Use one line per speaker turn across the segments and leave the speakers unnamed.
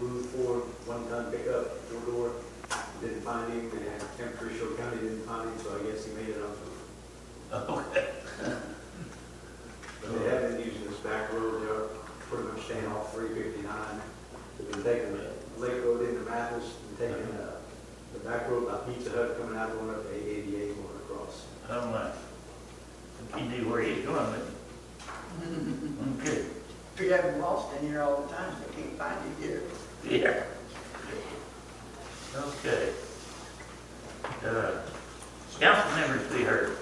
Subaru Ford, one-ton pickup, four-door. Didn't find him, and Temperature County didn't find him, so I guess he made it on Subaru.
Okay.
But they have been using this back road, they're pretty much staying off 359. They've been taking the Lake Road into Mathis, and taking the back road by Pizza Hut coming out, going up to 888, going across.
Oh, my. He knew where he's going, didn't he? Okay.
We have them lost in here all the time, so they can't find you here.
Yeah. Okay. Council members be heard.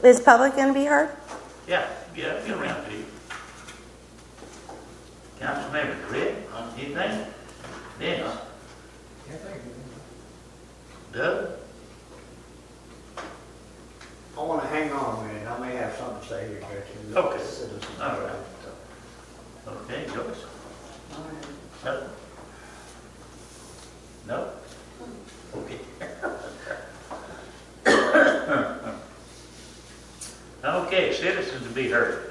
Is public going to be heard?
Yeah, get around to you. Council members, Rick, anything? Dennis? Doug?
I want to hang on a minute. I may have something to say here, Gretchen.
Okay. All right. Okay, Joyce? No? No? Okay. Okay, citizens to be heard.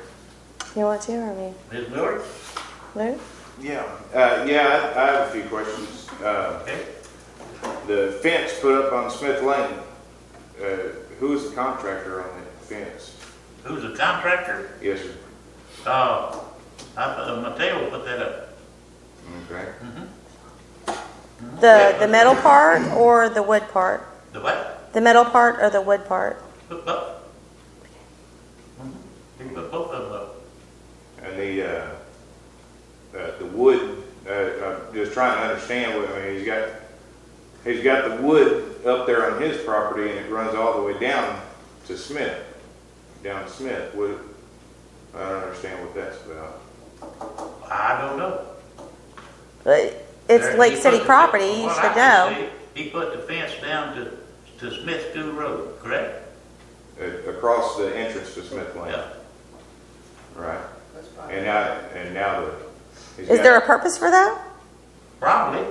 You want to, or me?
Ms. Miller?
Lou?
Yeah, I have a few questions.
Okay.
The fence put up on Smith Lane, who is the contractor on that fence?
Who's the contractor?
Yes, sir.
Mateo put that up.
Okay.
The metal part or the wood part?
The what?
The metal part or the wood part?
Put up. He put both of them up.
And the wood, I'm just trying to understand what, I mean, he's got the wood up there on his property and it runs all the way down to Smith. What, I don't understand what that's about.
I don't know.
It's
There,
Lake
he
City
put the-
property, you
what
should
I can
know.
see, He put the fence down to Smith School Road, correct?
Across the entrance to Smith Lane.
Yeah.
Right.
That's fine.
And now
Is there a purpose for that?
Probably.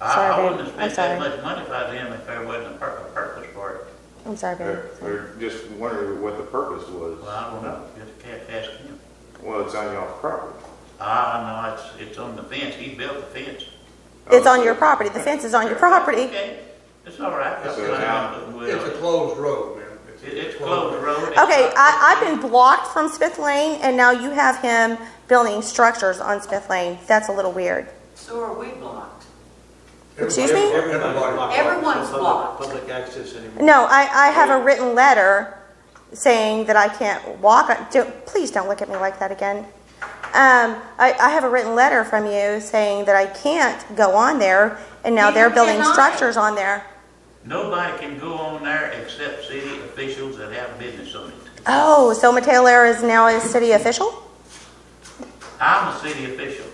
I
Sorry,
wouldn't
babe.
have
I'm
spent
sorry.
that much money if I was him if there wasn't a purpose for it.
I'm sorry, babe.
Or just wondering what the purpose was.
Well, I don't know. Just can't ask him.
Well, it's on y'all's property.
No, it's on the fence. He built the fence.
It's on your property. The fence is on your property.
Okay. It's all right.
So
That's
now-
fine.
It's a closed road, man.
It's closed road. It's
Okay,
not-
I've been blocked from Smith Lane, and now you have him building structures on Smith Lane. That's a little weird.
So are we blocked?
Excuse me?
Everyone's blocked.
Public access anymore.
No, I have a written letter saying that I can't walk. Please don't look at me like that again. I have a written letter from you saying that I can't go on there, and now they're
Neither
building
can I.
structures on there.
Nobody can go on there except city officials that have business on it.
Oh, so Mateo Lara is now a city official?
I'm a city official.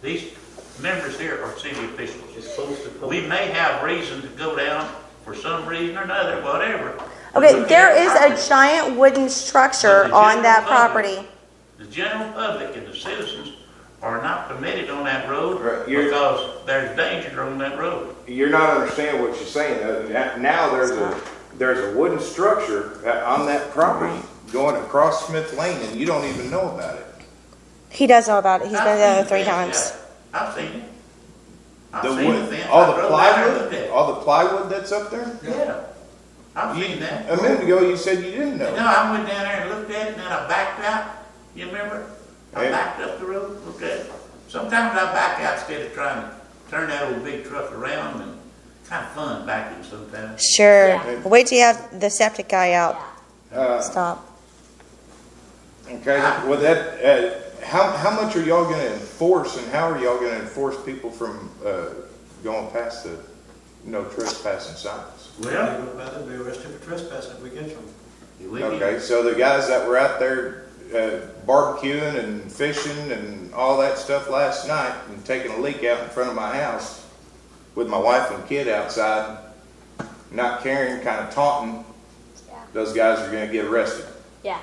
These members here are city officials.
It's close to public.
We may have reason to go down for some reason or another, whatever.
Okay,
Look at
there
the
is
property.
a giant wooden structure
But the
on that
general public-
property.
The general public and the citizens are not permitted on that road
Right,
because there's danger on that road.
You're not understanding what you're saying. Now there's a wooden structure on that property going across Smith Lane, and you don't even know about it.
He does know about it. He's been
I've
there
seen the
3
fence,
times.
yeah. I've seen it. I've
The
seen the
wood,
fence.
all
I
the
drove down there and looked
plywood,
at it.
all the plywood that's up there.
Yeah. I've seen that.
A minute ago, you said you didn't
No,
know.
I went down there and looked at it, and then I backed out. You remember? I
Hey.
backed up the road, looked at it. Sometimes I back out instead of trying to turn that old big truck around, and kind of fun backing sometimes.
Sure.
Yeah.
Wait till you have the septic guy out. Stop.
Okay. Well, how much are y'all going to enforce, and how are y'all going to enforce people from going past the no trespassing signs?
Well,
They'll be arrested for trespassing if we catch them.
we
Okay, so the guys that were out there barbecuing and fishing and all that stuff last night and taking a leak out in front of my house with my wife and kid outside, not caring, kind of taunting, those guys are going to get arrested.
Yeah.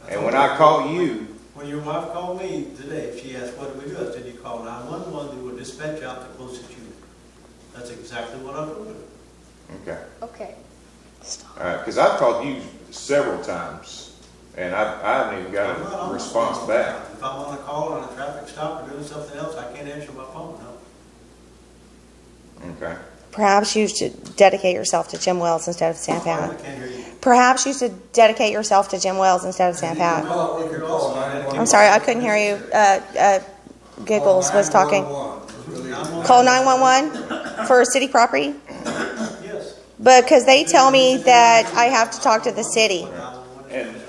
And when I call you,
When your wife called me today, she asked, what do we do? I said, you call 911, they will dispatch out the closest unit. That's exactly what I told her.
okay,
Okay.
all right, because I've called you several times and I haven't even got a response back.
If I'm on a call on a traffic stop or doing something else, I can't answer my phone, no.
Okay.
Perhaps you should dedicate yourself to Jim Wells instead of Sam
I
Pat.
can't hear you.
Perhaps you should dedicate yourself to Jim Wells instead of Sam Pat.
You could also dedicate-
I'm sorry, I couldn't hear you. Giggles was talking. Call 911 for city property?
Yes.
Because they tell me that I have to talk to the city.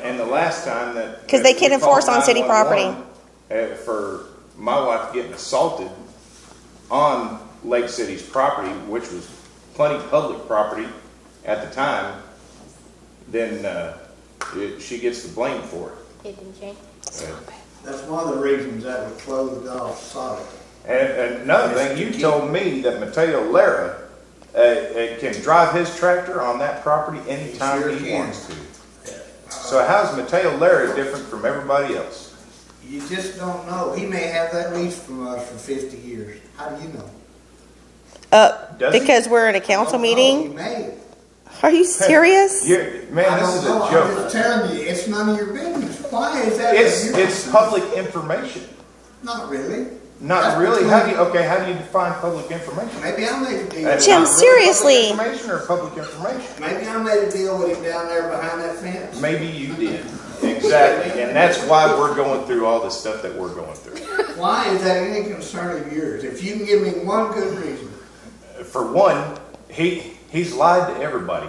And the last time that.
'Cause they
that
can
we
enforce
called
on city
911, for my wife getting assaulted on Lake City's property, which was plenty public property at the time, then, she gets the blame for it.
It didn't change.
That's one of the reasons that was closed off solid.
And another thing, you told me that Mateo Lara, can drive his tractor on that property anytime
Sure
he
can.
wants to. So how's Mateo Lara different from everybody else?
You just don't know. He may have that lease from us for 50 years. How do you know?
Does he?
Because we're in a council
I don't know.
meeting?
He may.
Are you serious?
Man,
I
this
don't
is
know.
a
I'm
joke.
just telling you, it's none of your business. Why is that?
It's public information.
Not really.
Not
That's
really.
between-
How do you define public information?
Maybe I made a deal.
That's
Jim,
not really
seriously.
Public information or public information?
Maybe I made a deal with him down there behind that fence.
Maybe you did. Exactly. And that's why we're going through all the stuff that we're going through.
Why is that any concern of yours? If you can give me one good reason.
For one, he's lied to everybody.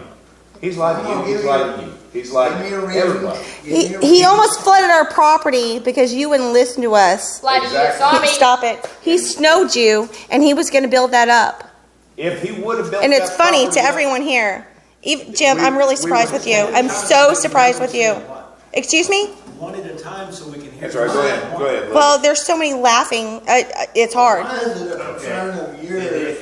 He's lied to you. He's lied to you. He's lied
Give me a
to
reason.
everybody.
Give me a
He
reason.
almost flooded our property because you wouldn't listen to us.
Exactly.
Stop it. He snowed you, and he was going to build that up.
If he would have built
And it's
that
funny
property
to
up-
everyone here. Even, Jim, I'm really
we
surprised
would-
with you. I'm so surprised with you. Excuse me?
One at a time so we can hear.
That's right. Go ahead. Go ahead. Liz.
Well, there's so many laughing. It's hard.
Why is it a concern of yours?